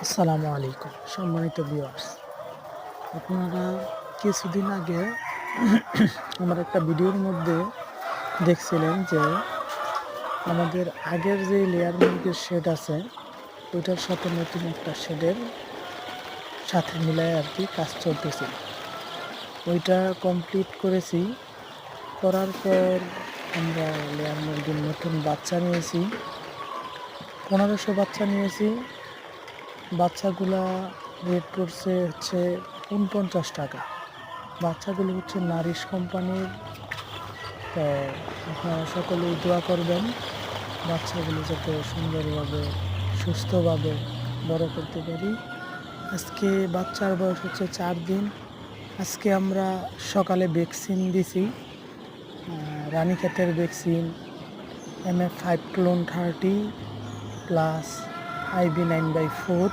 আসসালামু আলাইকুম সম্মানিত ভিউয়ার্স, আপনারা কিছুদিন আগে আমার একটা ভিডিওর মধ্যে দেখছিলেন যে আমাদের আগের যে লেয়ার মুরগির শেড আছে ওইটার সাথে নতুন একটা শেডের সাথে মিলায় আর কি কাজ চলতেছিল। ওইটা কমপ্লিট করেছি, করার পর আমরা লেয়ার মুরগির নতুন বাচ্চা নিয়েছি, 1500 বাচ্চা নিয়েছি। বাচ্চাগুলা রেট পড়ছে হচ্ছে ৪৯ টাকা। বাচ্চাগুলো হচ্ছে নারিশ কোম্পানির। তো আপনারা সকলেই দোয়া করবেন বাচ্চাগুলো যাতে সুন্দরভাবে সুস্থভাবে বড় করতে পারি। আজকে বাচ্চার বয়স হচ্ছে 4 দিন। আজকে আমরা সকালে ভ্যাকসিন দিছি, রানীক্ষেতের vaccine MF5 clone 30 plus IB9/4